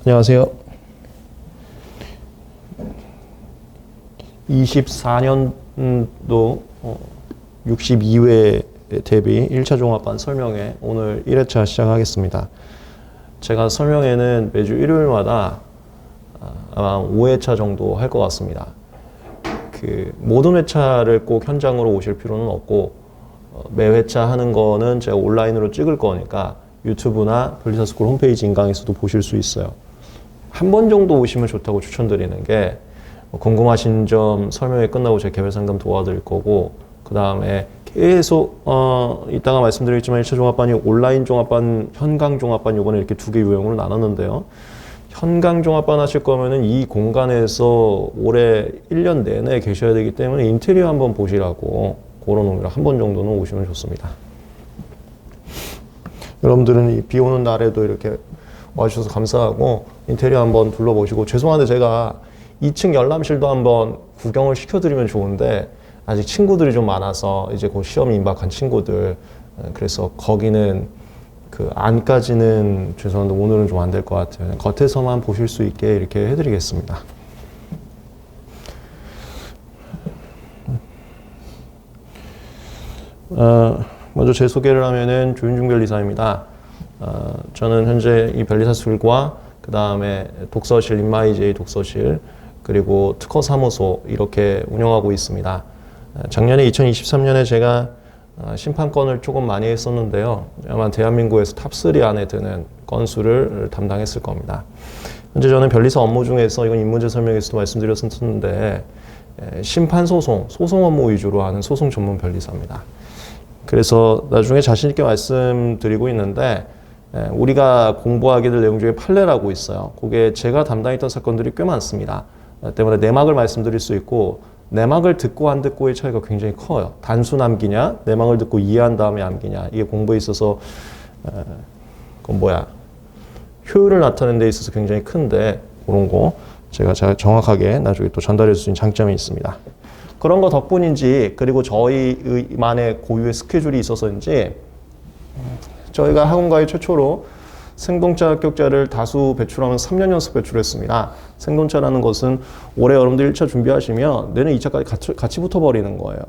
안녕하세요. 24년도 62회 대비 1차 종합반 설명회 오늘 1회차 시작하겠습니다. 제가 설명회는 매주 일요일마다 아마 5회차 정도 할 것 같습니다. 모든 회차를 꼭 현장으로 오실 필요는 없고 매 회차 하는 거는 제가 온라인으로 찍을 거니까 유튜브나 변리사스쿨 홈페이지 인강에서도 보실 수 있어요. 한 번 정도 오시면 좋다고 추천드리는 게 궁금하신 점 설명회 끝나고 제가 개별 상담 도와드릴 거고, 그 다음에 계속 이따가 말씀드리겠지만 1차 종합반이 온라인 종합반, 현강 종합반 요번에 이렇게 두 개 유형으로 나눴는데요. 현강 종합반 하실 거면은 이 공간에서 올해 1년 내내 계셔야 되기 때문에 인테리어 한번 보시라고 그런 의미로 한 번 정도는 오시면 좋습니다. 여러분들은 이 비 오는 날에도 이렇게 와주셔서 감사하고 인테리어 한번 둘러보시고, 죄송한데 제가 2층 열람실도 한번 구경을 시켜드리면 좋은데 아직 친구들이 좀 많아서 이제 곧 시험이 임박한 친구들, 그래서 거기는 그 안까지는 죄송한데 오늘은 좀 안 될 것 같아요. 겉에서만 보실 수 있게 이렇게 해드리겠습니다. 먼저 제 소개를 하면은 조윤중 변리사입니다. 저는 현재 이 변리사술과 그 다음에 독서실, 인마이제이 독서실, 그리고 특허 사무소 이렇게 운영하고 있습니다. 작년에 2023년에 제가 심판건을 조금 많이 했었는데요. 아마 대한민국에서 탑3 안에 드는 건수를 담당했을 겁니다. 현재 저는 변리사 업무 중에서 이건 입문제 설명에서도 말씀드렸었는데 심판소송, 소송 업무 위주로 하는 소송 전문 변리사입니다. 그래서 나중에 자신 있게 말씀드리고 있는데 우리가 공부하게 될 내용 중에 판례라고 있어요. 그게 제가 담당했던 사건들이 꽤 많습니다. 때문에 내막을 말씀드릴 수 있고, 내막을 듣고 안 듣고의 차이가 굉장히 커요. 단순 암기냐, 내막을 듣고 이해한 다음에 암기냐, 이게 공부에 있어서 효율을 나타내는 데 있어서 굉장히 큰데, 그런 거 제가 정확하게 나중에 또 전달해 줄 수 있는 장점이 있습니다. 그런 거 덕분인지, 그리고 저희만의 고유의 스케줄이 있어서인지 저희가 학원가에 최초로 생동차 합격자를 다수 배출하면 3년 연속 배출했습니다. 생동차라는 것은 올해 여러분들 1차 준비하시면 내년 2차까지 같이 붙어버리는 거예요.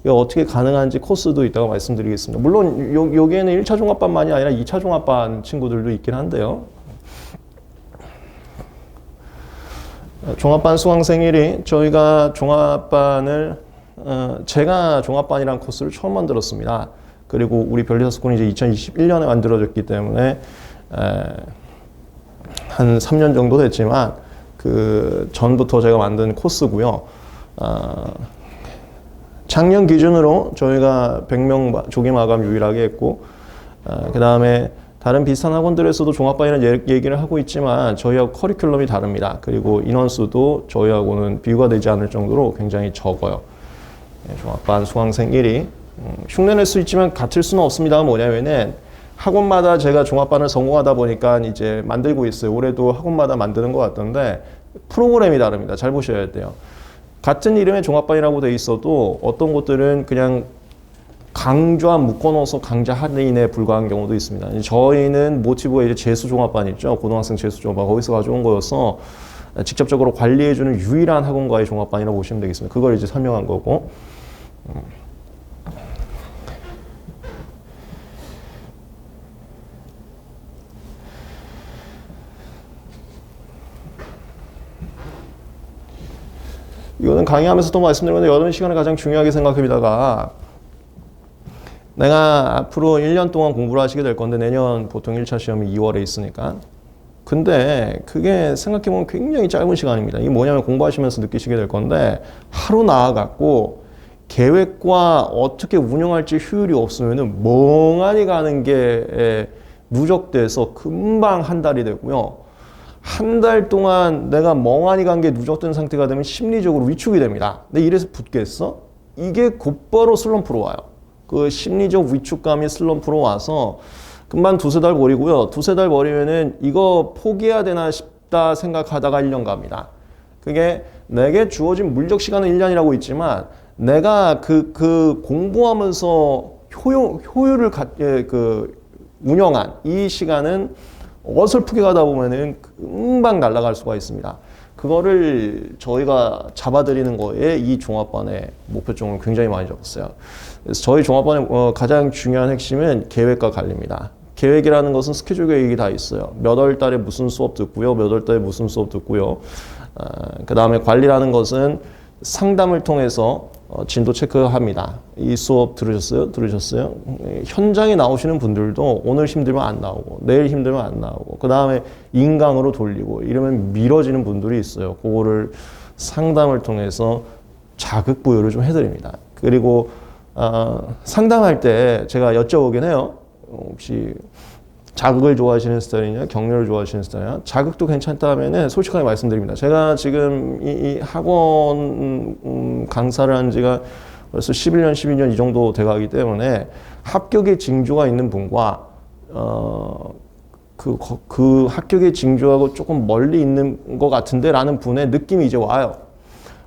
이게 어떻게 가능한지 코스도 이따가 말씀드리겠습니다. 물론 여기에는 1차 종합반만이 아니라 2차 종합반 친구들도 있긴 한데요. 종합반 수강생 1위, 저희가 종합반을 제가 종합반이라는 코스를 처음 만들었습니다. 그리고 우리 변리사스쿨이 이제 2021년에 만들어졌기 때문에 한 3년 정도 됐지만 그 전부터 제가 만든 코스고요. 작년 기준으로 저희가 100명 조기 마감 유일하게 했고, 그 다음에 다른 비슷한 학원들에서도 종합반이라는 얘기를 하고 있지만 저희하고 커리큘럼이 다릅니다. 그리고 인원수도 저희하고는 비교가 되지 않을 정도로 굉장히 적어요. 종합반 수강생 1위. 흉내낼 수 있지만 같을 수는 없습니다. 뭐냐면은 학원마다 제가 종합반을 성공하다 보니까 이제 만들고 있어요. 올해도 학원마다 만드는 것 같던데 프로그램이 다릅니다. 잘 보셔야 돼요. 같은 이름의 종합반이라고 돼 있어도 어떤 곳들은 그냥 강좌 묶어넣어서 강좌 할인에 불과한 경우도 있습니다. 저희는 모티브가 이제 재수 종합반 있죠. 고등학생 재수 종합반, 거기서 가져온 거여서 직접적으로 관리해주는 유일한 학원과의 종합반이라고 보시면 되겠습니다. 그걸 이제 설명한 거고. 이거는 강의하면서도 말씀드렸는데 여러분 시간을 가장 중요하게 생각합니다가, 내가 앞으로 1년 동안 공부를 하시게 될 건데 내년 보통 1차 시험이 2월에 있으니까, 근데 그게 생각해보면 굉장히 짧은 시간입니다. 이게 뭐냐면 공부하시면서 느끼시게 될 건데, 하루 나와갖고 계획과 어떻게 운영할지 효율이 없으면 멍하니 가는 게 누적돼서 금방 한 달이 되고요. 한 달 동안 내가 멍하니 간 게 누적된 상태가 되면 심리적으로 위축이 됩니다. 근데 이래서 붙겠어? 이게 곧바로 슬럼프로 와요. 그 심리적 위축감이 슬럼프로 와서 금방 두세 달 버리고요. 두세 달 버리면은 이거 포기해야 되나 싶다 생각하다가 1년 갑니다. 그게 내게 주어진 물적 시간은 1년이라고 있지만 내가 그 공부하면서 효율을 운영한 이 시간은 어설프게 가다 보면은 금방 날아갈 수가 있습니다. 그거를 저희가 잡아드리는 거에 이 종합반의 목표점을 굉장히 많이 잡았어요. 그래서 저희 종합반의 가장 중요한 핵심은 계획과 관리입니다. 계획이라는 것은 스케줄 계획이 다 있어요. 몇 월 달에 무슨 수업 듣고요. 몇 월 달에 무슨 수업 듣고요. 그 다음에 관리라는 것은 상담을 통해서 진도 체크합니다. 이 수업 들으셨어요? 들으셨어요? 현장에 나오시는 분들도 오늘 힘들면 안 나오고 내일 힘들면 안 나오고 그 다음에 인강으로 돌리고 이러면 미뤄지는 분들이 있어요. 그거를 상담을 통해서 자극 부여를 좀 해드립니다. 그리고 상담할 때 제가 여쭤보긴 해요. 혹시 자극을 좋아하시는 스타일이냐, 격려를 좋아하시는 스타일이냐, 자극도 괜찮다 하면은 솔직하게 말씀드립니다. 제가 지금 이 학원 강사를 한 지가 벌써 11년, 12년 이 정도 돼 가기 때문에 합격의 징조가 있는 분과, 그 합격의 징조하고 조금 멀리 있는 것 같은데 라는 분의 느낌이 이제 와요.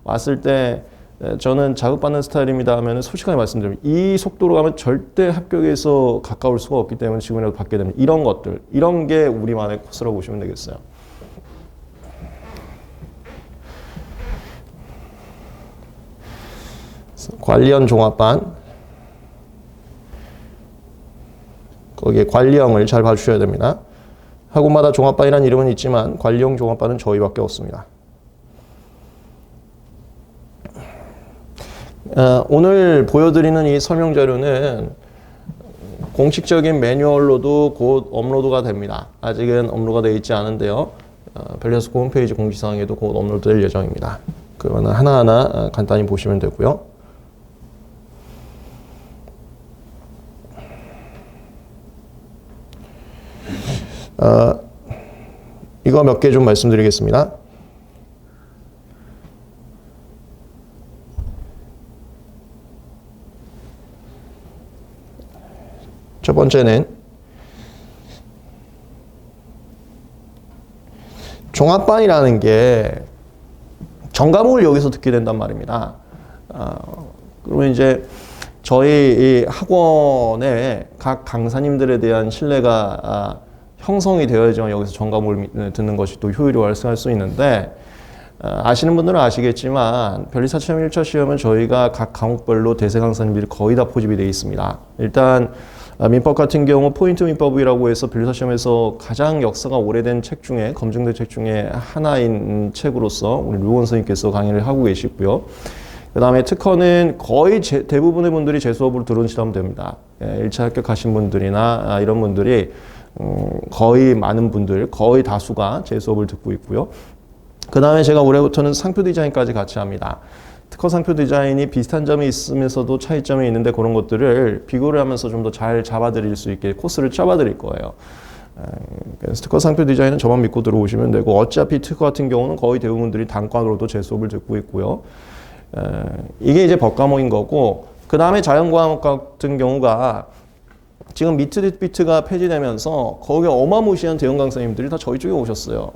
왔을 때, 저는 자극받는 스타일입니다 하면 솔직하게 말씀드리면 이 속도로 가면 절대 합격에서 가까울 수가 없기 때문에 지금이라도 받게 됩니다. 이런 것들, 이런 게 우리만의 코스라고 보시면 되겠어요. 관리형 종합반, 거기에 관리형을 잘 봐주셔야 됩니다. 학원마다 종합반이라는 이름은 있지만 관리형 종합반은 저희밖에 없습니다. 오늘 보여드리는 이 설명 자료는 공식적인 매뉴얼로도 곧 업로드가 됩니다. 아직은 업로드가 되어 있지 않은데요. 밸리아스코 홈페이지 공지사항에도 곧 업로드 될 예정입니다. 그거는 하나하나 간단히 보시면 되고요. 이거 몇 개 좀 말씀드리겠습니다. 첫 번째는 종합반이라는 게 전과목을 여기서 듣게 된단 말입니다. 그러면 이제 저희 이 학원의 각 강사님들에 대한 신뢰가 형성이 되어야지만 여기서 전과목을 듣는 것이 또 효율이 발생할 수 있는데, 아시는 분들은 아시겠지만 변리사 체험 1차 시험은 저희가 각 과목별로 대세 강사님들이 거의 다 포집이 되어 있습니다. 일단 민법 같은 경우 포인트 민법이라고 해서 변리사 시험에서 가장 역사가 오래된 책 중에, 검증된 책 중에 하나인 책으로서 우리 류원 선생님께서 강의를 하고 계시고요. 그 다음에 특허는 거의 대부분의 분들이 제 수업을 들으시면 됩니다. 1차 합격하신 분들이나 이런 분들이 거의 많은 분들, 거의 다수가 제 수업을 듣고 있고요. 그 다음에 제가 올해부터는 상표 디자인까지 같이 합니다. 특허 상표 디자인이 비슷한 점이 있으면서도 차이점이 있는데 그런 것들을 비교를 하면서 좀 더 잘 잡아드릴 수 있게 코스를 짜봐드릴 거예요. 그래서 특허 상표 디자인은 저만 믿고 들어오시면 되고, 어차피 특허 같은 경우는 거의 대부분들이 단과로도 제 수업을 듣고 있고요. 이게 이제 법과목인 거고, 그 다음에 자연과목 같은 경우가 지금 미트비트가 폐지되면서 거기에 어마무시한 대형 강사님들이 다 저희 쪽에 오셨어요.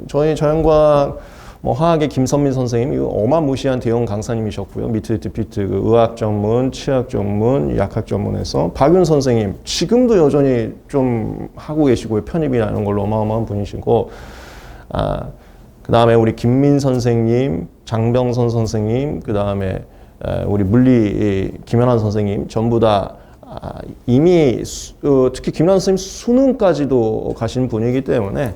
저희 자연과학 화학의 김선민 선생님, 이거 어마무시한 대형 강사님이셨고요. 미트비트 그 의학 전문, 치약 전문, 약학 전문에서 박윤 선생님, 지금도 여전히 좀 하고 계시고요. 편입이나 이런 걸로 어마어마한 분이시고, 그 다음에 우리 김민 선생님, 장병선 선생님, 그 다음에 우리 물리 김현환 선생님, 전부 다 이미 특히 김현환 선생님 수능까지도 가신 분이기 때문에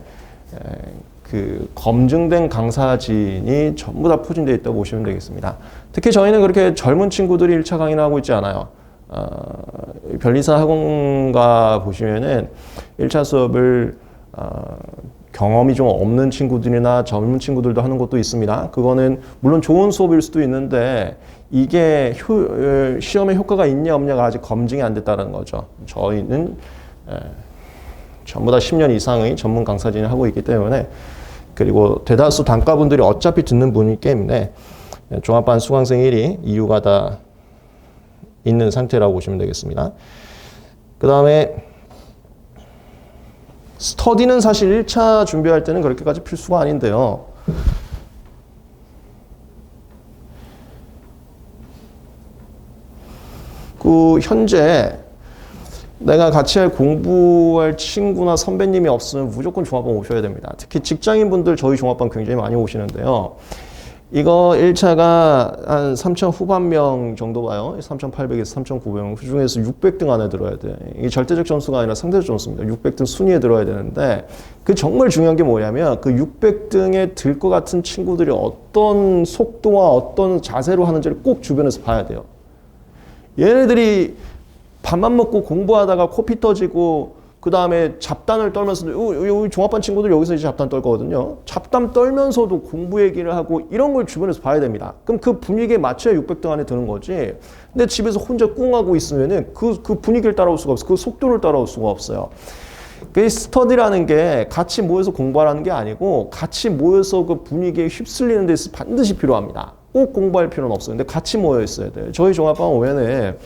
그 검증된 강사진이 전부 다 포진되어 있다고 보시면 되겠습니다. 특히 저희는 그렇게 젊은 친구들이 1차 강의를 하고 있지 않아요. 변리사 학원가 보시면은 1차 수업을 경험이 좀 없는 친구들이나 젊은 친구들도 하는 것도 있습니다. 그거는 물론 좋은 수업일 수도 있는데 이게 시험에 효과가 있냐 없냐가 아직 검증이 안 됐다는 거죠. 저희는 전부 다 10년 이상의 전문 강사진을 하고 있기 때문에, 그리고 대다수 단과분들이 어차피 듣는 분이기 때문에 종합반 수강생 1이 이유가 다 있는 상태라고 보시면 되겠습니다. 그 다음에 스터디는 사실 1차 준비할 때는 그렇게까지 필수가 아닌데요. 현재 내가 같이 공부할 친구나 선배님이 없으면 무조건 종합반 오셔야 됩니다. 특히 직장인분들 저희 종합반 굉장히 많이 오시는데요. 이거 1차가 한 3,000 후반명 정도 봐요. 3,800에서 3,900명. 그 중에서 600등 안에 들어야 돼. 이게 절대적 점수가 아니라 상대적 점수입니다. 600등 순위에 들어야 되는데 그 정말 중요한 게 뭐냐면 그 600등에 들 것 같은 친구들이 어떤 속도와 어떤 자세로 하는지를 꼭 주변에서 봐야 돼요. 얘네들이 밥만 먹고 공부하다가 코피 터지고 그 다음에 잡단을 떨면서 여기 종합반 친구들 여기서 이제 잡단 떨 거거든요. 잡단 떨면서도 공부 얘기를 하고 이런 걸 주변에서 봐야 됩니다. 그럼 그 분위기에 맞춰야 600등 안에 드는 거지. 근데 집에서 혼자 꿍하고 있으면은 그 분위기를 따라올 수가 없어. 그 속도를 따라올 수가 없어요. 그 스터디라는 게 같이 모여서 공부하라는 게 아니고 같이 모여서 그 분위기에 휩쓸리는 데서 반드시 필요합니다. 꼭 공부할 필요는 없어요. 근데 같이 모여 있어야 돼요. 저희 종합반 오면은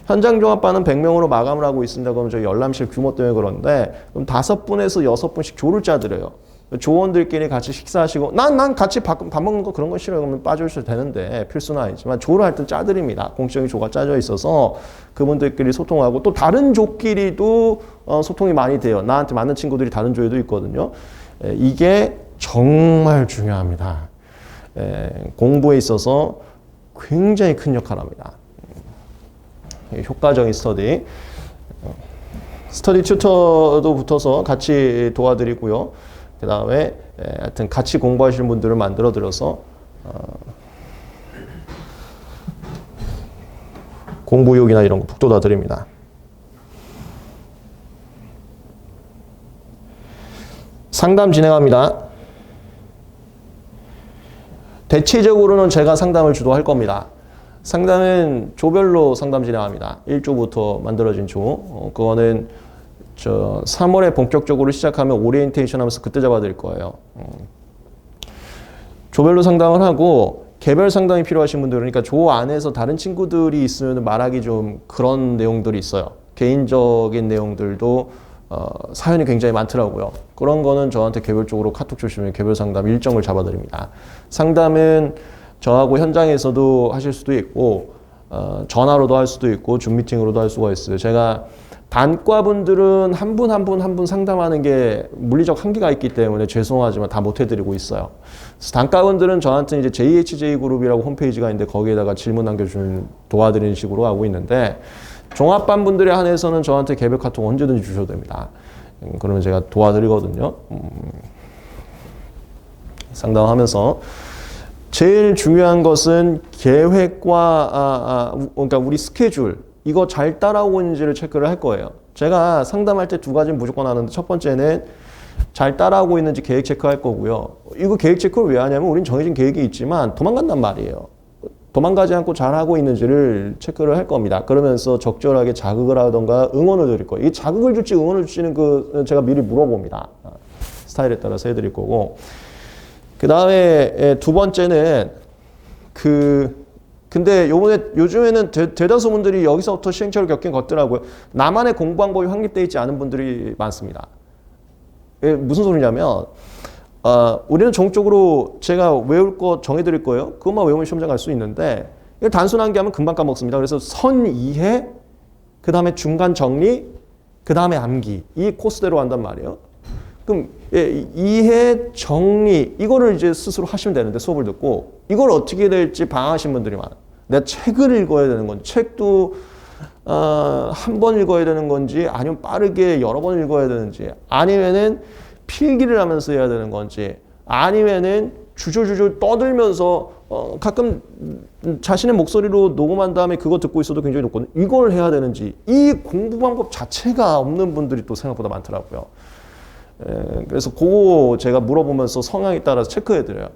현장 종합반은 100명으로 마감을 하고 있습니다. 그러면 저희 열람실 규모 때문에 그런데 그럼 5분에서 6분씩 조를 짜드려요. 조원들끼리 같이 식사하시고 난 같이 밥 먹는 거 그런 거 싫어요. 그러면 빠져주셔도 되는데 필수는 아니지만 조를 할 때 짜드립니다. 공식적인 조가 짜져 있어서 그분들끼리 소통하고 또 다른 조끼리도 소통이 많이 돼요. 나한테 맞는 친구들이 다른 조에도 있거든요. 이게 정말 중요합니다. 공부에 있어서 굉장히 큰 역할을 합니다. 효과적인 스터디 튜터도 붙어서 같이 도와드리고요. 그 다음에 하여튼 같이 공부하시는 분들을 만들어 드려서 공부욕이나 이런 거 북돋아 드립니다. 상담 진행합니다. 대체적으로는 제가 상담을 주도할 겁니다. 상담은 조별로 상담 진행합니다. 1조부터 만들어진 조. 그거는 3월에 본격적으로 시작하면 오리엔테이션 하면서 그때 잡아드릴 거예요. 조별로 상담을 하고 개별 상담이 필요하신 분들은 그러니까 조 안에서 다른 친구들이 있으면 말하기 좀 그런 내용들이 있어요. 개인적인 내용들도 사연이 굉장히 많더라고요. 그런 거는 저한테 개별적으로 카톡 주시면 개별 상담 일정을 잡아드립니다. 상담은 저하고 현장에서도 하실 수도 있고 전화로도 할 수도 있고 줌 미팅으로도 할 수가 있어요. 제가 단과분들은 한 분 상담하는 게 물리적 한계가 있기 때문에 죄송하지만 다 못 해드리고 있어요. 그래서 단과분들은 저한테 이제 JHJ 그룹이라고 홈페이지가 있는데 거기에다가 질문 남겨주는 도와드리는 식으로 하고 있는데 종합반 분들에 한해서는 저한테 개별 카톡 언제든지 주셔도 됩니다. 그러면 제가 도와드리거든요. 상담하면서 제일 중요한 것은 계획과 그러니까 우리 스케줄 이거 잘 따라오고 있는지를 체크를 할 거예요. 제가 상담할 때 2가지는 무조건 하는데 첫 번째는 잘 따라오고 있는지 계획 체크할 거고요. 이거 계획 체크를 왜 하냐면 우린 정해진 계획이 있지만 도망간단 말이에요. 도망가지 않고 잘하고 있는지를 체크를 할 겁니다. 그러면서 적절하게 자극을 하던가 응원을 드릴 거예요. 이 자극을 줄지 응원을 줄지는 제가 미리 물어봅니다. 스타일에 따라서 해드릴 거고. 그 다음에 두 번째는 근데 요즘에는 대다수 분들이 여기서부터 시행착오를 겪긴 겪더라고요. 나만의 공부 방법이 확립되어 있지 않은 분들이 많습니다. 무슨 소리냐면 우리는 전국적으로 제가 외울 거 정해드릴 거예요. 그것만 외우면 시험장 갈 수 있는데 단순한 게 하면 금방 까먹습니다. 그래서 선 이해, 그 다음에 중간 정리, 그 다음에 암기 이 코스대로 한단 말이에요. 그럼 이해, 정리 이거를 이제 스스로 하시면 되는데 수업을 듣고 이걸 어떻게 될지 방황하신 분들이 많아요. 내가 책을 읽어야 되는 건지 책도 한 번 읽어야 되는 건지 아니면 빠르게 여러 번 읽어야 되는지 아니면은 필기를 하면서 해야 되는 건지 아니면은 주저주저 떠들면서 가끔 자신의 목소리로 녹음한 다음에 그거 듣고 있어도 굉장히 높거든요. 이걸 해야 되는지 이 공부 방법 자체가 없는 분들이 또 생각보다 많더라고요. 그래서 그거 제가 물어보면서 성향에 따라서 체크해드려요.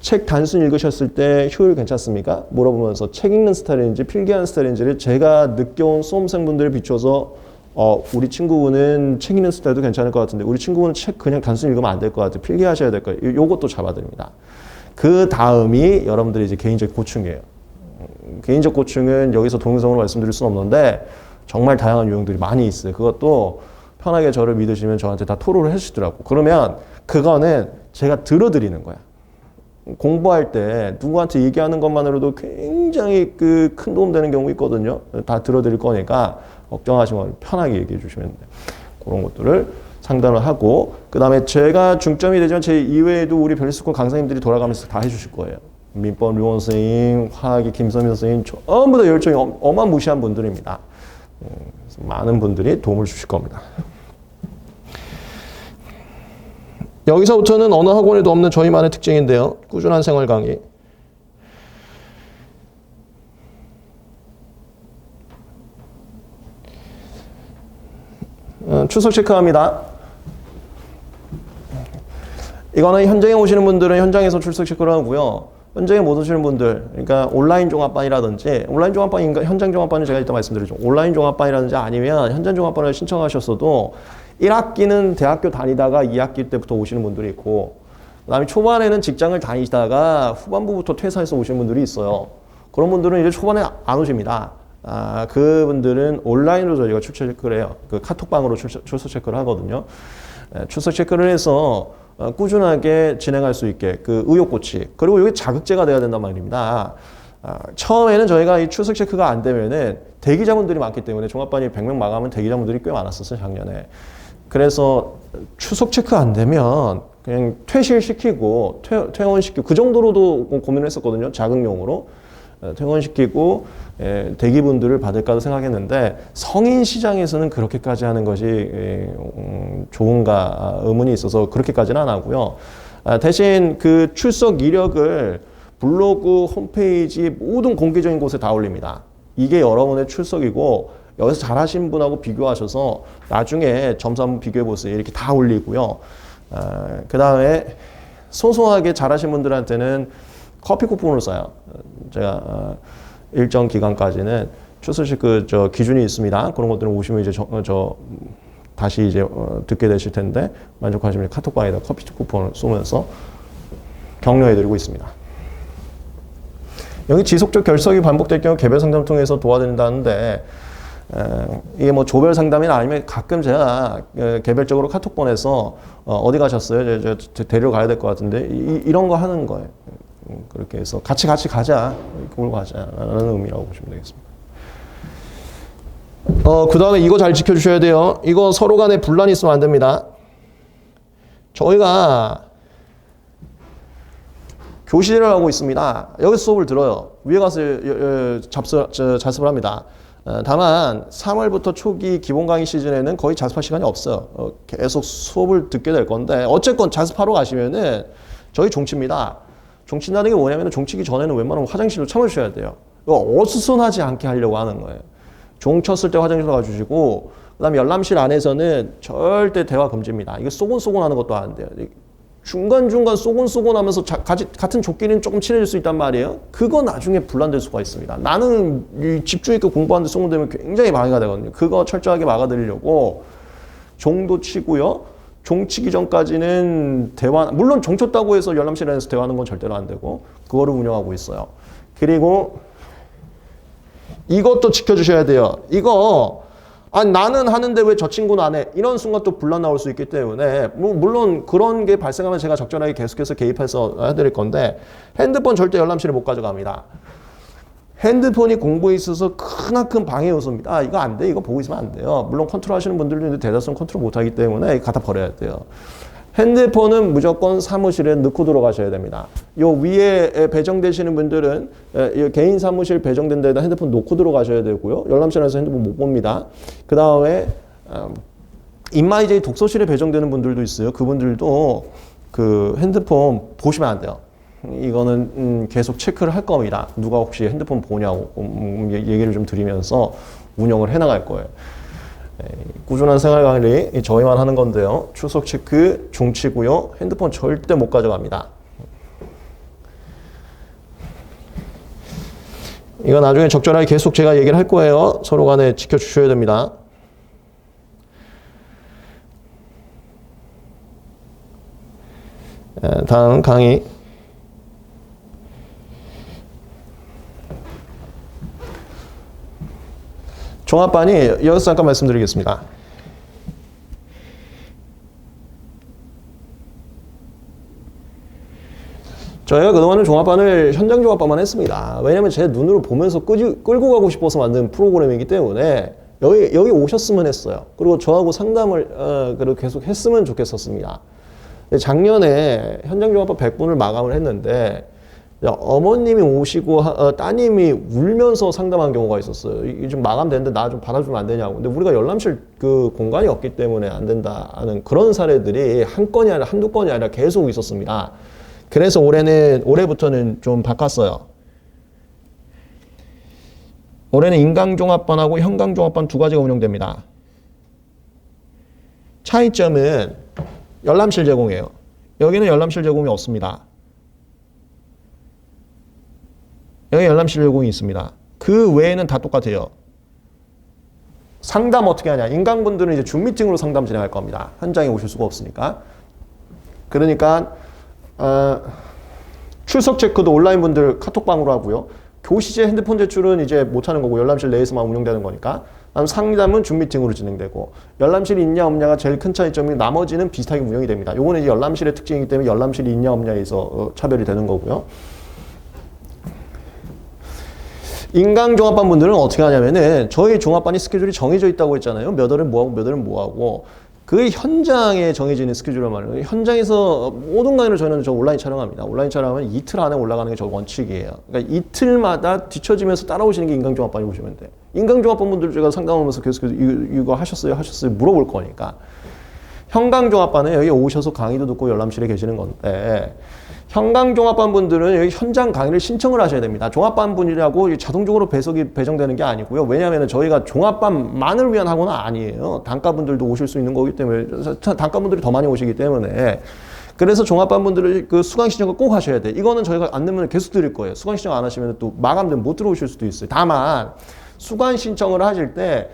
책 단순히 읽으셨을 때 효율 괜찮습니까? 물어보면서 책 읽는 스타일인지 필기하는 스타일인지를 제가 느껴온 수험생분들에 비춰서 우리 친구분은 책 읽는 스타일도 괜찮을 것 같은데 우리 친구분은 책 그냥 단순히 읽으면 안 될 것 같아요. 필기하셔야 될 거예요. 요것도 잡아드립니다. 그 다음이 여러분들이 이제 개인적 고충이에요. 개인적 고충은 여기서 동영상으로 말씀드릴 수는 없는데 정말 다양한 유형들이 많이 있어요. 그것도 편하게 저를 믿으시면 저한테 다 토로를 해주시더라고. 그러면 그거는 제가 들어드리는 거야. 공부할 때 누구한테 얘기하는 것만으로도 굉장히 큰 도움 되는 경우 있거든요. 다 들어드릴 거니까 걱정하시면 편하게 얘기해 주시면 돼요. 그런 것들을 상담을 하고, 그 다음에 제가 중점이 되지만 제 이외에도 우리 벨리스쿨 강사님들이 돌아가면서 다 해주실 거예요. 민법 류원 선생님, 화학의 김선민 선생님, 전부 다 열정이 어마무시한 분들입니다. 많은 분들이 도움을 주실 겁니다. 여기서부터는 어느 학원에도 없는 저희만의 특징인데요. 꾸준한 생활 강의. 출석 체크합니다. 이거는 현장에 오시는 분들은 현장에서 출석 체크를 하고요. 현장에 못 오시는 분들, 그러니까 온라인 종합반이라든지, 온라인 종합반인가 현장 종합반은 제가 이따 말씀드리죠. 온라인 종합반이라든지 아니면 현장 종합반을 신청하셨어도 1학기는 대학교 다니다가 2학기 때부터 오시는 분들이 있고, 그 다음에 초반에는 직장을 다니다가 후반부부터 퇴사해서 오시는 분들이 있어요. 그런 분들은 이제 초반에 안 오십니다. 그분들은 온라인으로 저희가 출석 체크를 해요. 그 카톡방으로 출석 체크를 하거든요. 출석 체크를 해서 꾸준하게 진행할 수 있게 그 의욕 고치, 그리고 이게 자극제가 돼야 된단 말입니다. 처음에는 저희가 이 출석 체크가 안 되면은 대기자분들이 많기 때문에 종합반이 100명 마감은 대기자분들이 꽤 많았었어요, 작년에. 그래서 출석 체크 안 되면 그냥 퇴실시키고 퇴원시키고 그 정도로도 고민을 했었거든요, 자극용으로. 퇴원시키고 대기분들을 받을까도 생각했는데 성인 시장에서는 그렇게까지 하는 것이 좋은가 의문이 있어서 그렇게까지는 안 하고요. 대신 그 출석 이력을 블로그, 홈페이지 모든 공개적인 곳에 다 올립니다. 이게 여러분의 출석이고 여기서 잘하신 분하고 비교하셔서 나중에 점수 한번 비교해 보세요. 이렇게 다 올리고요. 그 다음에 소소하게 잘하신 분들한테는 커피 쿠폰을 써요. 제가 일정 기간까지는 출석식 기준이 있습니다. 그런 것들은 오시면 이제 다시 이제 듣게 되실 텐데 만족하시면 카톡방에다 커피 쿠폰을 쏘면서 격려해드리고 있습니다. 여기 지속적 결석이 반복될 경우 개별 상담 통해서 도와드린다는데 이게 뭐 조별 상담이나 아니면 가끔 제가 개별적으로 카톡 보내서 어디 가셨어요? 저 데리러 가야 될 것 같은데 이런 거 하는 거예요. 그렇게 해서 같이 가자, 그걸 가자라는 의미라고 보시면 되겠습니다. 그 다음에 이거 잘 지켜주셔야 돼요. 이거 서로 간에 분란이 있으면 안 됩니다. 저희가 교실을 하고 있습니다. 여기서 수업을 들어요. 위에 가서 자습을 합니다. 다만 3월부터 초기 기본 강의 시즌에는 거의 자습할 시간이 없어요. 계속 수업을 듣게 될 건데 어쨌건 자습하러 가시면은 저희 종치입니다. 종친다는 게 뭐냐면 종치기 전에는 웬만하면 화장실로 참으셔야 돼요. 이거 어수선하지 않게 하려고 하는 거예요. 종 쳤을 때 화장실로 가주시고, 그 다음에 열람실 안에서는 절대 대화 금지입니다. 이게 쏘곤쏘곤 하는 것도 안 돼요. 중간중간 쏘곤쏘곤 하면서 같은 족끼리는 조금 친해질 수 있단 말이에요. 그거 나중에 분란될 수가 있습니다. 나는 집중 있게 공부하는데 쏘곤되면 굉장히 방해가 되거든요. 그거 철저하게 막아드리려고 종도 치고요. 종 치기 전까지는 대화, 물론 종 쳤다고 해서 열람실 안에서 대화하는 건 절대로 안 되고 그거를 운영하고 있어요. 그리고 이것도 지켜주셔야 돼요. 이거 나는 하는데 왜 저 친구는 안 해? 이런 순간 또 분란 나올 수 있기 때문에 물론 그런 게 발생하면 제가 적절하게 계속해서 개입해서 해드릴 건데 핸드폰 절대 열람실에 못 가져갑니다. 핸드폰이 공부에 있어서 크나큰 방해 요소입니다. 이거 안 돼. 이거 보고 있으면 안 돼요. 물론 컨트롤 하시는 분들도 있는데 대다수는 컨트롤 못 하기 때문에 갖다 버려야 돼요. 핸드폰은 무조건 사무실에 넣고 들어가셔야 됩니다. 요 위에 배정되시는 분들은 개인 사무실 배정된 데다 핸드폰 놓고 들어가셔야 되고요. 열람실에서 핸드폰 못 봅니다. 그 다음에 인마이제이 독서실에 배정되는 분들도 있어요. 그분들도 그 핸드폰 보시면 안 돼요. 이거는 계속 체크를 할 겁니다. 누가 혹시 핸드폰 보냐고 얘기를 좀 드리면서 운영을 해나갈 거예요. 꾸준한 생활 관리 저희만 하는 건데요. 출석 체크 종치고요. 핸드폰 절대 못 가져갑니다. 이거 나중에 적절하게 계속 제가 얘기를 할 거예요. 서로 간에 지켜주셔야 됩니다. 다음 강의. 종합반이 여기서 잠깐 말씀드리겠습니다. 저희가 그동안은 종합반을 현장 종합반만 했습니다. 왜냐면 제 눈으로 보면서 끌고 가고 싶어서 만든 프로그램이기 때문에 여기 오셨으면 했어요. 그리고 저하고 상담을 그리고 계속 했으면 좋겠었습니다. 작년에 현장종합반 100분을 마감을 했는데 어머님이 오시고 따님이 울면서 상담한 경우가 있었어요. 이게 좀 마감되는데 나 좀 받아주면 안 되냐고. 근데 우리가 열람실 그 공간이 없기 때문에 안 된다는 그런 사례들이 한 건이 아니라 한두 건이 아니라 계속 있었습니다. 그래서 올해부터는 좀 바꿨어요. 올해는 인강종합반하고 현강종합반 두 가지가 운영됩니다. 차이점은 열람실 제공이에요. 여기는 열람실 제공이 없습니다. 여기 열람실 제공이 있습니다. 그 외에는 다 똑같아요. 상담 어떻게 하냐. 인강분들은 이제 줌 미팅으로 상담 진행할 겁니다. 현장에 오실 수가 없으니까. 그러니까 출석 체크도 온라인 분들 카톡방으로 하고요. 교시제 핸드폰 제출은 이제 못하는 거고 열람실 내에서만 운영되는 거니까. 상담은 줌 미팅으로 진행되고 열람실이 있냐 없냐가 제일 큰 차이점이 나머지는 비슷하게 운영이 됩니다. 요거는 이제 열람실의 특징이기 때문에 열람실이 있냐 없냐에서 차별이 되는 거고요. 인강종합반 분들은 어떻게 하냐면은 저희 종합반이 스케줄이 정해져 있다고 했잖아요. 몇 월은 뭐하고 몇 월은 뭐하고 그 현장에 정해지는 스케줄을 말해요. 현장에서 모든 강의를 저희는 온라인 촬영합니다. 온라인 촬영하면 이틀 안에 올라가는 게 저 원칙이에요. 그러니까 이틀마다 뒤처지면서 따라오시는 게 인강종합반이 보시면 돼요. 인강종합반 분들 제가 상담하면서 계속해서 이거 하셨어요 물어볼 거니까. 현강종합반은 여기 오셔서 강의도 듣고 열람실에 계시는 건데 현강종합반 분들은 여기 현장 강의를 신청을 하셔야 됩니다. 종합반 분이라고 자동적으로 배정되는 게 아니고요. 왜냐하면 저희가 종합반만을 위한 학원은 아니에요. 단과분들도 오실 수 있는 거기 때문에 단과분들이 더 많이 오시기 때문에 그래서 종합반 분들을 그 수강 신청을 꼭 하셔야 돼. 이거는 저희가 안내문을 계속 드릴 거예요. 수강 신청 안 하시면 또 마감되면 못 들어오실 수도 있어요. 다만 수강 신청을 하실 때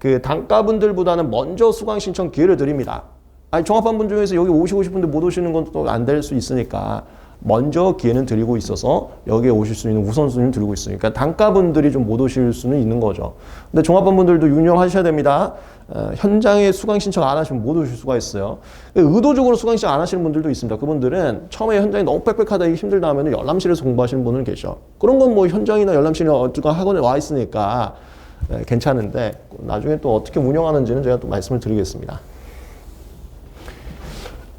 그 단과분들보다는 먼저 수강 신청 기회를 드립니다. 아니 종합반 분 중에서 여기 오시고 싶은데 못 오시는 건 또 안 될 수 있으니까 먼저 기회는 드리고 있어서 여기에 오실 수 있는 우선순위를 드리고 있으니까 단과분들이 좀 못 오실 수는 있는 거죠. 근데 종합반 분들도 유념하셔야 됩니다. 현장에 수강 신청 안 하시면 못 오실 수가 있어요. 의도적으로 수강 신청 안 하시는 분들도 있습니다. 그분들은 처음에 현장이 너무 빽빽하다 힘들다 하면 열람실에서 공부하시는 분은 계셔. 그런 건 뭐 현장이나 열람실이나 어떤 학원에 와 있으니까 괜찮은데 나중에 또 어떻게 운영하는지는 제가 또 말씀을 드리겠습니다.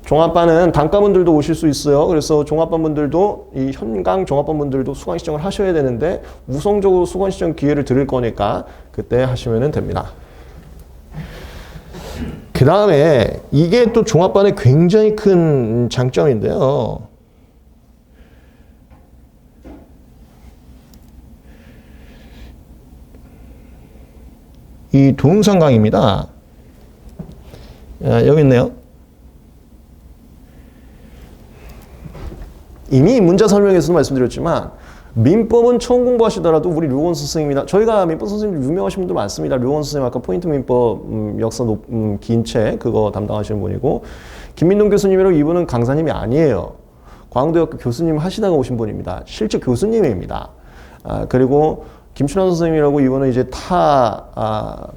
종합반은 단과분들도 오실 수 있어요. 그래서 종합반분들도 이 현강 종합반분들도 수강 신청을 하셔야 되는데 우선적으로 수강 신청 기회를 드릴 거니까 그때 하시면 됩니다. 그 다음에 이게 또 종합반의 굉장히 큰 장점인데요. 이 동영상 강의입니다. 여기 있네요. 이미 문자 설명에서도 말씀드렸지만 민법은 처음 공부하시더라도 우리 류원 선생님이나 저희가 민법 선생님 유명하신 분들 많습니다. 류원 선생님 아까 포인트 민법 역사 긴 책 그거 담당하시는 분이고 김민동 교수님이라고 이분은 강사님이 아니에요. 광우대학교 교수님 하시다가 오신 분입니다. 실제 교수님입니다. 그리고 김춘환 선생님이라고 이분은 이제 타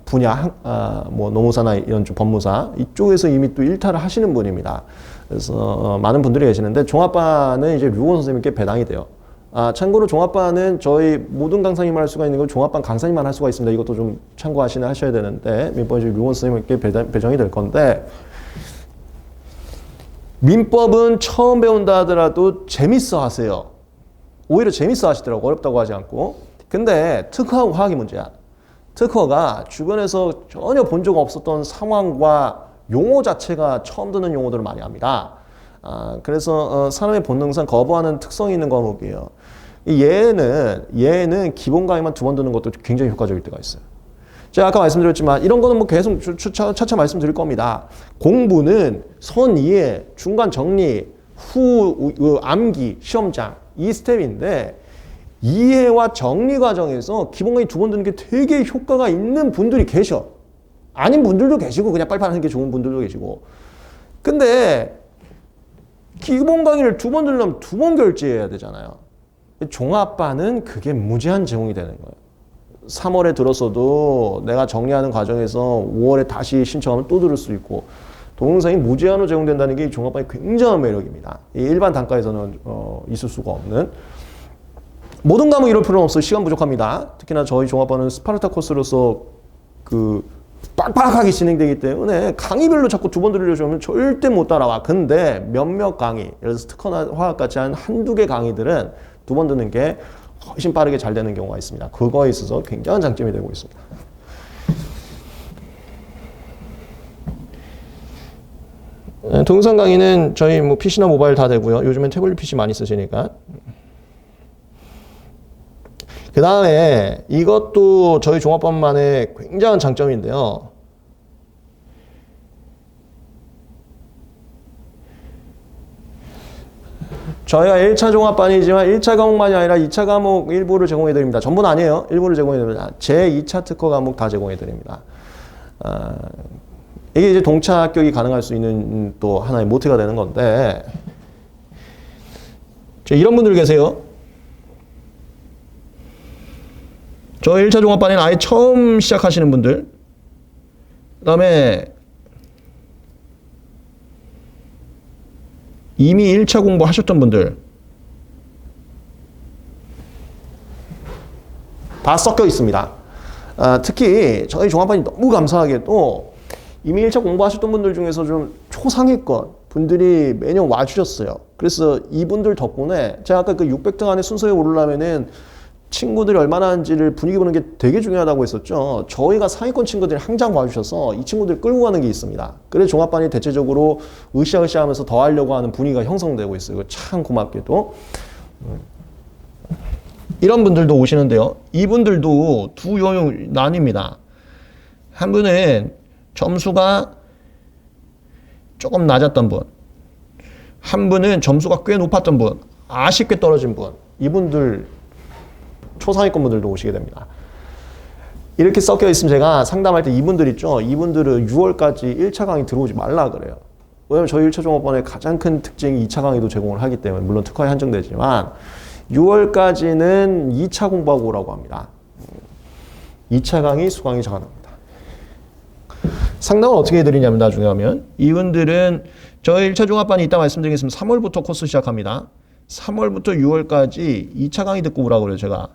분야 뭐 노무사나 이런 쪽 법무사 이쪽에서 이미 또 일타를 하시는 분입니다. 그래서 많은 분들이 계시는데 종합반은 이제 류원 선생님께 배당이 돼요. 참고로 종합반은 저희 모든 강사님만 할 수가 있는 건 종합반 강사님만 할 수가 있습니다. 이것도 좀 참고하셔야 되는데 민법은 이제 류원 선생님께 배정이 될 건데 민법은 처음 배운다 하더라도 재밌어 하세요. 오히려 재밌어 하시더라고. 어렵다고 하지 않고. 근데 특허하고 화학이 문제야. 특허가 주변에서 전혀 본 적 없었던 상황과 용어 자체가 처음 듣는 용어들을 많이 합니다. 그래서 사람의 본능상 거부하는 특성이 있는 과목이에요. 얘는 기본 강의만 2번 듣는 것도 굉장히 효과적일 때가 있어요. 제가 아까 말씀드렸지만 이런 거는 뭐 계속 차차 말씀드릴 겁니다. 공부는 선이해, 중간 정리, 후 암기, 시험장 이 스텝인데 이해와 정리 과정에서 기본 강의 2번 듣는 게 되게 효과가 있는 분들이 계셔. 아닌 분들도 계시고 그냥 빨리빨리 하는 게 좋은 분들도 계시고. 근데 기본 강의를 2번 들으려면 2번 결제해야 되잖아요. 종합반은 그게 무제한 제공이 되는 거예요. 3월에 들었어도 내가 정리하는 과정에서 5월에 다시 신청하면 또 들을 수 있고 동영상이 무제한으로 제공된다는 게 종합반의 굉장한 매력입니다. 일반 단과에서는 있을 수가 없는. 모든 과목 이럴 필요는 없어요. 시간 부족합니다. 특히나 저희 종합반은 스파르타 코스로서 빡빡하게 진행되기 때문에 강의별로 자꾸 두 번 들려주면 절대 못 따라와. 근데 몇몇 강의, 예를 들어서 특허나 화학같이 한 한두 개 강의들은 두 번 듣는 게 훨씬 빠르게 잘 되는 경우가 있습니다. 그거에 있어서 굉장한 장점이 되고 있습니다. 동영상 강의는 저희 뭐 PC나 모바일 다 되고요. 요즘엔 태블릿 PC 많이 쓰시니까. 그 다음에 이것도 저희 종합반만의 굉장한 장점인데요. 저희가 1차 종합반이지만 1차 과목만이 아니라 2차 과목 일부를 제공해드립니다. 전부는 아니에요. 일부를 제공해드립니다. 제 2차 특허 과목 다 제공해드립니다. 이게 이제 동차 합격이 가능할 수 있는 또 하나의 모티가 되는 건데, 이런 분들 계세요. 저 1차 종합반에는 아예 처음 시작하시는 분들, 그 다음에 이미 1차 공부하셨던 분들 다 섞여 있습니다. 특히 저희 종합반이 너무 감사하게도 이미 1차 공부하셨던 분들 중에서 좀 초상위권 분들이 매년 와주셨어요. 그래서 이분들 덕분에 제가 아까 그 600등 안에 순서에 오르려면은 친구들이 얼마나 하는지를 분위기 보는 게 되게 중요하다고 했었죠. 저희가 상위권 친구들이 항상 와주셔서 이 친구들 끌고 가는 게 있습니다. 그래서 종합반이 대체적으로 으쌰으쌰 하면서 더 하려고 하는 분위기가 형성되고 있어요. 참 고맙게도. 이런 분들도 오시는데요. 이분들도 두 요용 나뉩니다. 한 분은 점수가 조금 낮았던 분, 한 분은 점수가 꽤 높았던 분, 아쉽게 떨어진 분, 이분들 초상위권 분들도 오시게 됩니다. 이렇게 섞여 있으면 제가 상담할 때 이분들 있죠. 이분들은 6월까지 1차 강의 들어오지 말라 그래요. 왜냐면 저희 1차 종합반의 가장 큰 특징이 2차 강의도 제공을 하기 때문에, 물론 특허에 한정되지만 6월까지는 2차 공부하고 오라고 합니다. 2차 강의 수강이 가능합니다. 상담을 어떻게 해드리냐면 나중에 하면 이분들은 저희 1차 종합반이 이따 말씀드리겠습니다. 3월부터 코스 시작합니다. 3월부터 6월까지 2차 강의 듣고 오라고 그래요, 제가.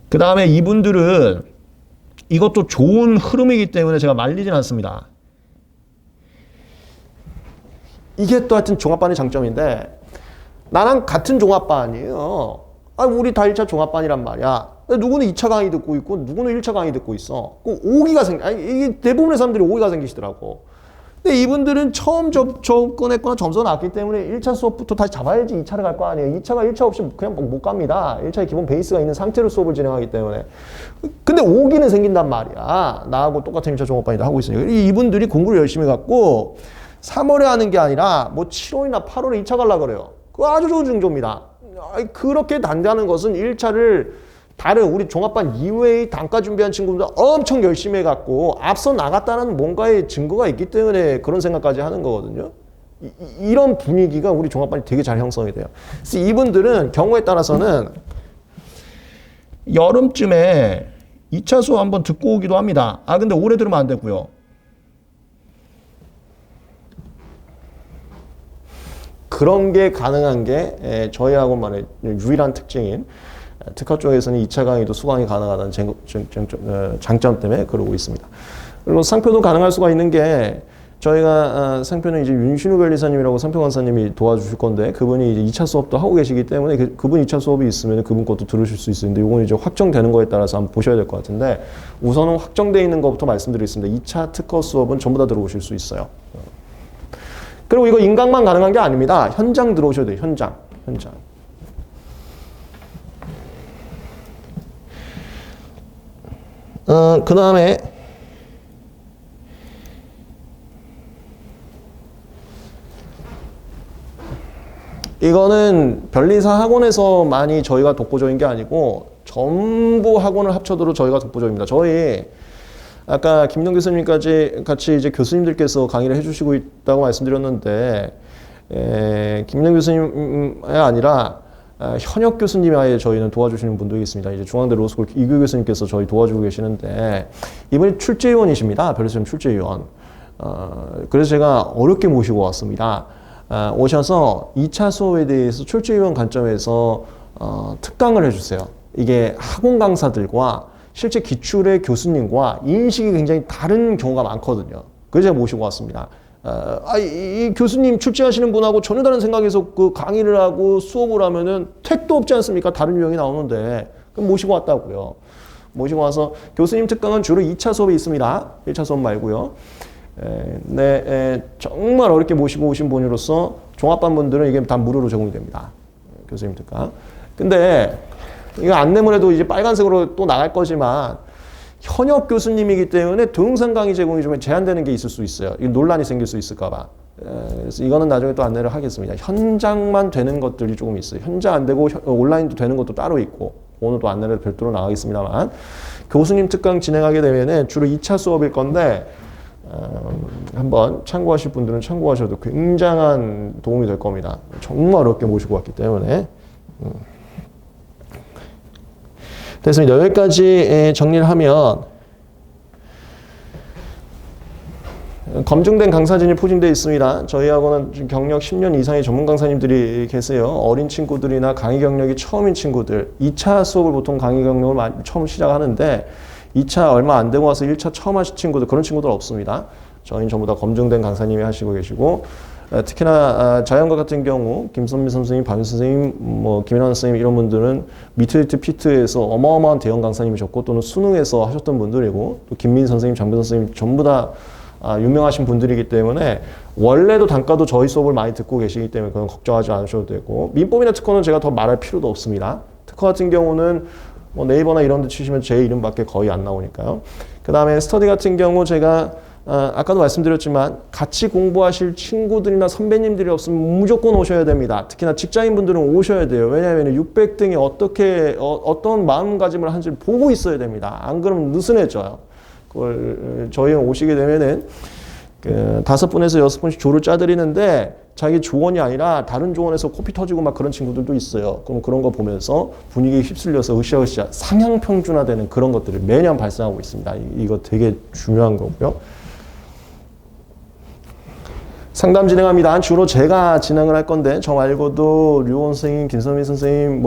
그 다음에 이분들은 이것도 좋은 흐름이기 때문에 제가 말리진 않습니다. 이게 또 하여튼 종합반의 장점인데, 나랑 같은 종합반이에요. 우리 다 1차 종합반이란 말이야. 누구는 2차 강의 듣고 있고, 누구는 1차 강의 듣고 있어. 오기가 이게 대부분의 사람들이 오기가 생기시더라고. 근데 이분들은 처음 접근했거나 점수가 낮기 때문에 1차 수업부터 다시 잡아야지 2차를 갈 거 아니에요. 2차가 1차 없이 그냥 못 갑니다. 1차에 기본 베이스가 있는 상태로 수업을 진행하기 때문에. 근데 오기는 생긴단 말이야. 나하고 똑같은 1차 종합반이다 하고 있어요. 이분들이 공부를 열심히 갖고 3월에 하는 게 아니라 뭐 7월이나 8월에 2차 가려고 그래요. 그거 아주 좋은 징조입니다. 그렇게 단다는 것은 1차를 다른 우리 종합반 이외의 단과 준비한 친구들 엄청 열심히 해갖고 앞서 나갔다는 뭔가의 증거가 있기 때문에 그런 생각까지 하는 거거든요. 이런 분위기가 우리 종합반이 되게 잘 형성이 돼요. 그래서 이분들은 경우에 따라서는 여름쯤에 2차 수업 한번 듣고 오기도 합니다. 근데 오래 들으면 안 되고요. 그런 게 가능한 게 저희 학원만의 유일한 특징인, 특허 쪽에서는 2차 강의도 수강이 가능하다는 장점 때문에 그러고 있습니다. 물론 상표도 가능할 수가 있는 게, 저희가 상표는 이제 윤신우 변리사님이라고 상표 강사님이 도와주실 건데, 그분이 이제 2차 수업도 하고 계시기 때문에 그분 2차 수업이 있으면 그분 것도 들으실 수 있는데, 이건 이제 확정되는 거에 따라서 한번 보셔야 될 것 같은데, 우선은 확정되어 있는 것부터 말씀드리겠습니다. 2차 특허 수업은 전부 다 들어오실 수 있어요. 그리고 이거 인강만 가능한 게 아닙니다. 현장 들어오셔야 돼요. 현장. 그 다음에 이거는 변리사 학원에서 많이 저희가 독보적인 게 아니고 전부 학원을 합쳐도 저희가 독보적입니다. 저희 아까 김동 교수님까지 같이 이제 교수님들께서 강의를 해주시고 있다고 말씀드렸는데, 김동 교수님이 아니라 현역 교수님이 아예 저희는 도와주시는 분도 있습니다. 이제 중앙대 로스쿨 이규 교수님께서 저희 도와주고 계시는데, 이분이 출제위원이십니다. 변리사님 출제위원. 그래서 제가 어렵게 모시고 왔습니다. 오셔서 2차 수업에 대해서 출제위원 관점에서 특강을 해주세요. 이게 학원 강사들과 실제 기출의 교수님과 인식이 굉장히 다른 경우가 많거든요. 그래서 제가 모시고 왔습니다. 이 교수님 출제하시는 분하고 전혀 다른 생각에서 그 강의를 하고 수업을 하면은 택도 없지 않습니까? 다른 유형이 나오는데. 그럼 모시고 왔다고요. 모시고 와서 교수님 특강은 주로 2차 수업이 있습니다. 1차 수업 말고요. 정말 어렵게 모시고 오신 분으로서 종합반 분들은 이게 다 무료로 제공이 됩니다. 교수님 특강. 근데 이거 안내문에도 이제 빨간색으로 또 나갈 거지만 현역 교수님이기 때문에 동영상 강의 제공이 좀 제한되는 게 있을 수 있어요. 이 논란이 생길 수 있을까 봐. 그래서 이거는 나중에 또 안내를 하겠습니다. 현장만 되는 것들이 조금 있어요. 현장 안 되고 온라인도 되는 것도 따로 있고 오늘 또 안내를 별도로 나가겠습니다만 교수님 특강 진행하게 되면은 주로 2차 수업일 건데 한번 참고하실 분들은 참고하셔도 굉장한 도움이 될 겁니다. 정말 어렵게 모시고 왔기 때문에. 됐습니다. 여기까지 정리를 하면 검증된 강사진이 포진되어 있습니다. 저희하고는 경력 10년 이상의 전문 강사님들이 계세요. 어린 친구들이나 강의 경력이 처음인 친구들 2차 수업을 보통 강의 경력을 처음 시작하는데 2차 얼마 안 되고 와서 1차 처음 하신 친구들 그런 친구들 없습니다. 저희는 전부 다 검증된 강사님이 하시고 계시고 특히나 자연과 같은 경우 김선미 선생님, 박윤 선생님, 김인환 선생님 이런 분들은 미트리트 피트에서 어마어마한 대형 강사님이셨고 또는 수능에서 하셨던 분들이고 또 김민 선생님, 장배 선생님 전부 다 유명하신 분들이기 때문에 원래도 단가도 저희 수업을 많이 듣고 계시기 때문에 그건 걱정하지 않으셔도 되고 민법이나 특허는 제가 더 말할 필요도 없습니다. 특허 같은 경우는 네이버나 이런 데 치시면 제 이름밖에 거의 안 나오니까요. 그 다음에 스터디 같은 경우 제가 아까도 말씀드렸지만 같이 공부하실 친구들이나 선배님들이 없으면 무조건 오셔야 됩니다. 특히나 직장인분들은 오셔야 돼요. 왜냐하면 600등이 어떤 마음가짐을 하는지를 보고 있어야 됩니다. 안 그러면 느슨해져요. 그걸 저희 오시게 되면은 5분에서 6분씩 조를 짜드리는데 자기 조언이 아니라 다른 조언에서 코피 터지고 막 그런 친구들도 있어요. 그럼 그런 거 보면서 분위기에 휩쓸려서 으쌰으쌰 상향평준화되는 그런 것들이 매년 발생하고 있습니다. 이거 되게 중요한 거고요. 상담 진행합니다. 주로 제가 진행을 할 건데 저 말고도 류원 선생님, 김선민 선생님,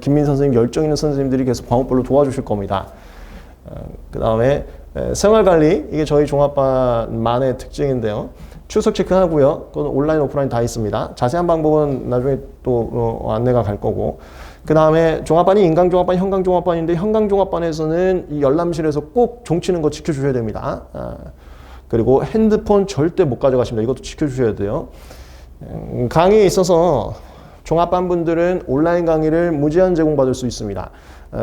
김민 선생님, 열정 있는 선생님들이 계속 과목별로 도와주실 겁니다. 그 다음에 생활관리, 이게 저희 종합반만의 특징인데요. 출석 체크하고요. 그건 온라인, 오프라인 다 있습니다. 자세한 방법은 나중에 또 안내가 갈 거고. 그 다음에 종합반이 인강종합반, 현강종합반인데 현강종합반에서는 이 열람실에서 꼭 종치는 거 지켜주셔야 됩니다. 그리고 핸드폰 절대 못 가져가십니다. 이것도 지켜주셔야 돼요. 강의에 있어서 종합반 분들은 온라인 강의를 무제한 제공받을 수 있습니다.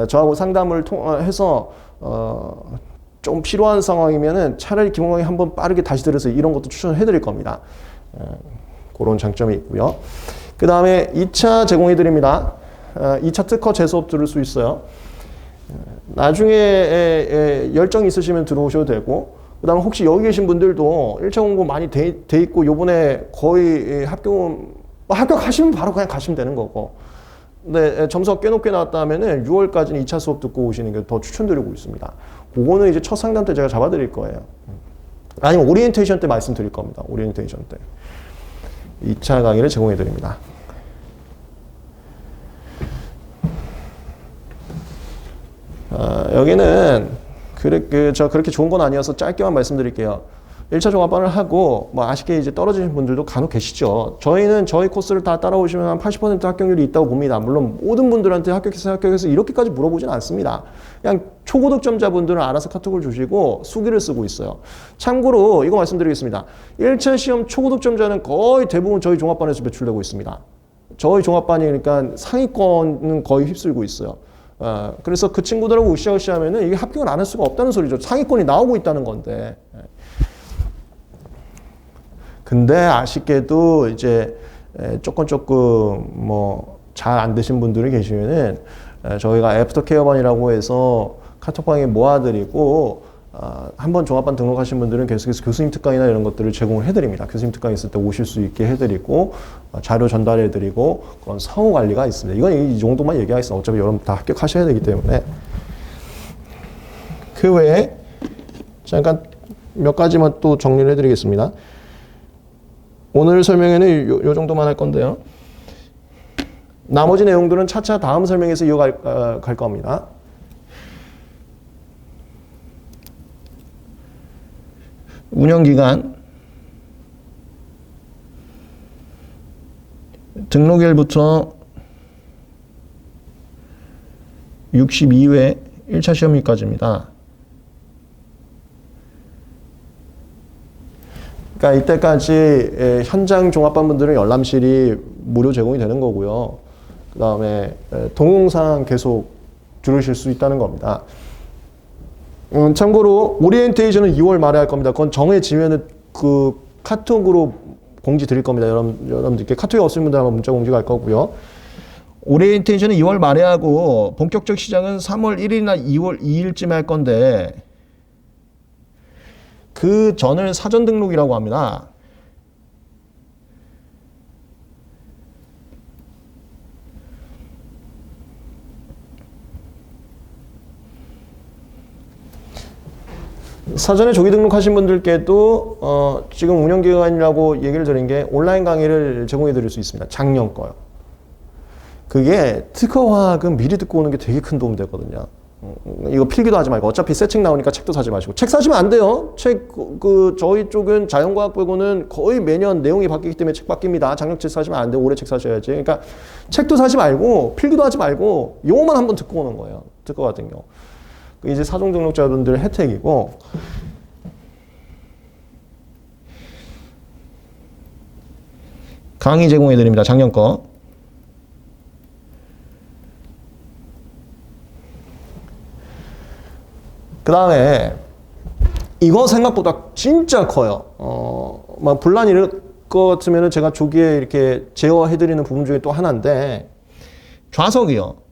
저하고 상담을 해서 좀 필요한 상황이면은 차라리 기본 강의 한번 빠르게 다시 들으세요. 이런 것도 추천해 드릴 겁니다. 그런 장점이 있고요. 그 다음에 2차 제공해 드립니다. 2차 특허 재수업 들을 수 있어요. 나중에 열정 있으시면 들어오셔도 되고 그 다음에 혹시 여기 계신 분들도 1차 공부 많이 돼 있고 요번에 거의 합격하시면 바로 그냥 가시면 되는 거고 근데 점수가 꽤 높게 나왔다 하면은 6월까지는 2차 수업 듣고 오시는 게 더 추천드리고 있습니다. 그거는 이제 첫 상담 때 제가 잡아드릴 거예요. 아니면 오리엔테이션 때 말씀드릴 겁니다. 오리엔테이션 때. 2차 강의를 제공해 드립니다. 여기는 그렇게 좋은 건 아니어서 짧게만 말씀드릴게요. 1차 종합반을 하고 아쉽게 이제 떨어지신 분들도 간혹 계시죠. 저희는 저희 코스를 다 따라오시면 한 80% 합격률이 있다고 봅니다. 물론 모든 분들한테 합격해서 이렇게까지 물어보진 않습니다. 그냥 초고득점자분들은 알아서 카톡을 주시고 수기를 쓰고 있어요. 참고로 이거 말씀드리겠습니다. 1차 시험 초고득점자는 거의 대부분 저희 종합반에서 배출되고 있습니다. 저희 종합반이 그러니까 상위권은 거의 휩쓸고 있어요. 그래서 그 친구들하고 으쌰으쌰 하면은 이게 합격을 안 할 수가 없다는 소리죠. 상위권이 나오고 있다는 건데. 근데 아쉽게도 이제 조금 잘 안 되신 분들이 계시면은 저희가 애프터 케어반이라고 해서 카톡방에 모아드리고 한번 종합반 등록하신 분들은 계속해서 교수님 특강이나 이런 것들을 제공을 해드립니다. 교수님 특강 있을 때 오실 수 있게 해드리고 자료 전달해드리고 그런 상호 관리가 있습니다. 이건 이 정도만 얘기하겠습니다. 어차피 여러분 다 합격하셔야 되기 때문에. 그 외에 잠깐 몇 가지만 또 정리를 해드리겠습니다. 오늘 설명에는 요 정도만 할 건데요. 나머지 내용들은 차차 다음 설명에서 갈 겁니다. 운영기간 등록일부터 62회 1차 시험일까지입니다. 그러니까 이때까지 현장 종합반분들은 열람실이 무료 제공이 되는 거고요. 그 다음에 동영상 계속 들으실 수 있다는 겁니다. 참고로 오리엔테이션은 2월 말에 할 겁니다. 그건 정해지면은 그 카톡으로 공지 드릴 겁니다. 여러분들께 카톡이 없으신 분들 한번 문자 공지가 갈 거고요. 오리엔테이션은 2월 말에 하고 본격적 시작은 3월 1일이나 2월 2일쯤에 할 건데 그 전을 사전 등록이라고 합니다. 사전에 조기 등록하신 분들께도 지금 운영기간이라고 얘기를 드린 게 온라인 강의를 제공해 드릴 수 있습니다. 작년 거요. 그게 특허화학은 미리 듣고 오는 게 되게 큰 도움 되거든요. 이거 필기도 하지 말고 어차피 새 책 나오니까 책도 사지 마시고. 책 사시면 안 돼요. 저희 쪽은 자연과학 빼고는 거의 매년 내용이 바뀌기 때문에 책 바뀝니다. 작년 책 사시면 안 돼요. 올해 책 사셔야지. 그러니까 책도 사지 말고 필기도 하지 말고 요거만 한번 듣고 오는 거예요. 특허 같은 경우. 이제 사종 등록자분들 혜택이고, 강의 제공해 드립니다. 작년 거. 그 다음에 이거 생각보다 진짜 커요. 막 분란이 이럴 것 같으면은 제가 조기에 이렇게 제어해 드리는 부분 중에 또 하나인데, 좌석이요.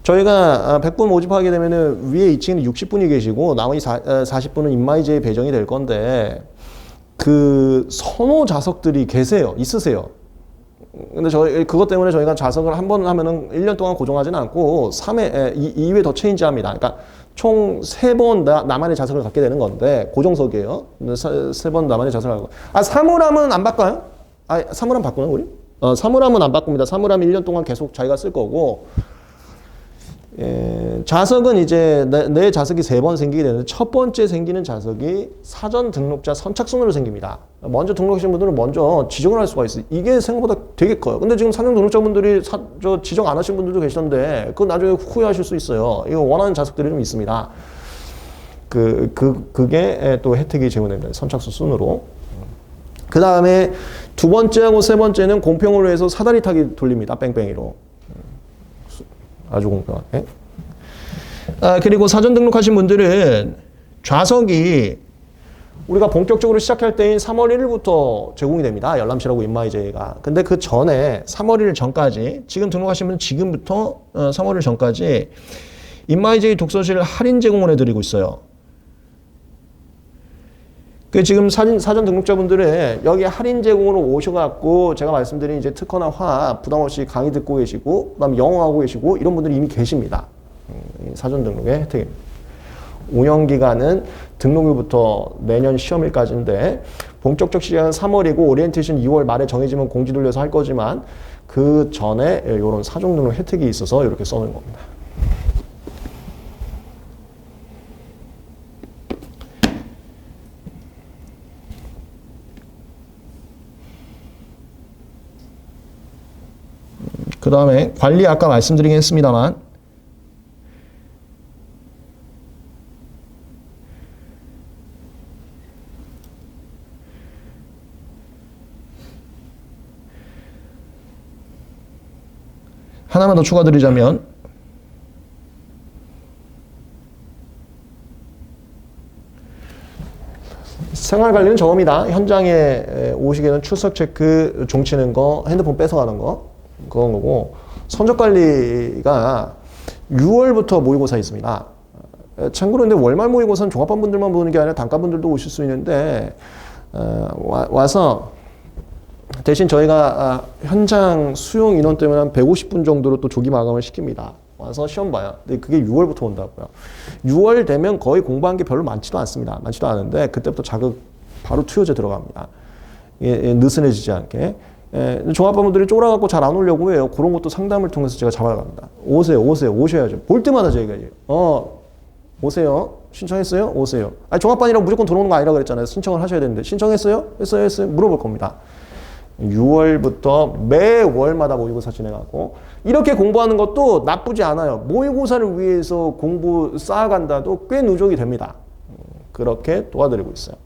저희가 100분 모집하게 되면은 위에 2층에 60분이 계시고 나머지 40분은 인마이제에 배정이 될 건데 그 선호 좌석들이 있으세요. 근데 그것 때문에 저희가 좌석을 한 번 하면은 1년 동안 고정하지는 않고 2회 더 체인지 합니다. 그러니까 총 3번 나만의 좌석을 갖게 되는 건데 고정석이에요. 근데 3번 나만의 좌석을 하고. 사물함은 안 바꿔요? 사물함 바꾸나 우리? 사물함은 안 바꿉니다. 사물함 1년 동안 계속 자기가 쓸 거고. 좌석은 이제 내 좌석이 3번 생기게 되는데 첫 번째 생기는 좌석이 사전 등록자 선착순으로 생깁니다. 먼저 등록하신 분들은 먼저 지정을 할 수가 있어요. 이게 생각보다 되게 커요. 근데 지금 사전 등록자분들이 지정 안 하신 분들도 계시던데 그거 나중에 후회하실 수 있어요. 이거 원하는 좌석들이 좀 있습니다. 그게 또 혜택이 제공됩니다. 선착순 순으로. 그 다음에 두 번째하고 세 번째는 공평으로 해서 사다리 타기 돌립니다. 뺑뺑이로. 아주 공평하게. 그리고 사전 등록하신 분들은 좌석이 우리가 본격적으로 시작할 때인 3월 1일부터 제공이 됩니다. 열람실하고 인마이제이가. 근데 그 전에 3월 1일 전까지 지금 등록하신 분은 지금부터 3월 1일 전까지 인마이제이 독서실 할인 제공을 해드리고 있어요. 지금 사전 등록자분들은 여기 할인 제공으로 오셔갖고 제가 말씀드린 이제 특허나 화 부담 없이 강의 듣고 계시고 그다음에 영어 하고 계시고 이런 분들이 이미 계십니다. 사전 등록의 혜택입니다. 운영 기간은 등록일부터 내년 시험일까지인데 본격적 시작은 3월이고 오리엔테이션 2월 말에 정해지면 공지 돌려서 할 거지만 그 전에 이런 사전 등록 혜택이 있어서 이렇게 써놓은 겁니다. 그 다음에 관리 아까 말씀드리긴 했습니다만 하나만 더 추가드리자면 생활관리는 저겁니다. 현장에 오시기에는 출석 체크, 종치는 거, 핸드폰 뺏어가는 거 그런 거고 성적관리가 6월부터 모의고사 있습니다. 참고로 근데 월말 모의고사는 종합반분들만 보는 게 아니라 단과분들도 오실 수 있는데 와서 대신 저희가 현장 수용 인원 때문에 한 150분 정도로 또 조기 마감을 시킵니다. 와서 시험 봐요. 근데 그게 6월부터 온다고요. 6월 되면 거의 공부한 게 별로 많지도 않습니다. 많지도 않은데 그때부터 자극 바로 투여제 들어갑니다. 느슨해지지 않게. 종합반분들이 쫄아갖고 잘 안 오려고 해요. 그런 것도 상담을 통해서 제가 잡아갑니다. 오셔야죠. 볼 때마다 저희가 오세요. 신청했어요? 오세요. 아니, 종합반이라고 무조건 들어오는 거 아니라 그랬잖아요. 신청을 하셔야 되는데. 신청했어요? 했어요? 물어볼 겁니다. 6월부터 매월마다 모의고사 진행하고, 이렇게 공부하는 것도 나쁘지 않아요. 모의고사를 위해서 공부 쌓아간다도 꽤 누적이 됩니다. 그렇게 도와드리고 있어요.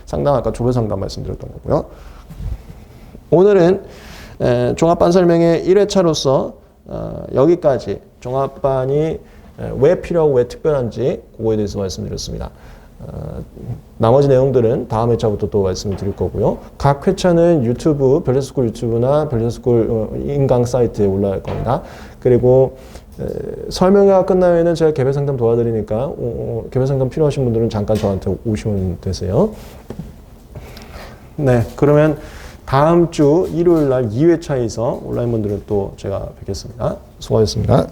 상담, 아까 조별 상담 말씀드렸던 거고요. 오늘은 종합반 설명의 1회차로서 여기까지 종합반이 왜 필요하고 왜 특별한지 그거에 대해서 말씀드렸습니다. 나머지 내용들은 다음 회차부터 또 말씀을 드릴 거고요. 각 회차는 유튜브, 별자스쿨 유튜브나 별자스쿨 인강 사이트에 올라갈 겁니다. 그리고 설명회가 끝나면은 제가 개별 상담 도와드리니까 개별 상담 필요하신 분들은 잠깐 저한테 오시면 되세요. 네, 그러면 다음 주 일요일 날 2회차에서 온라인 분들은 또 제가 뵙겠습니다. 수고하셨습니다.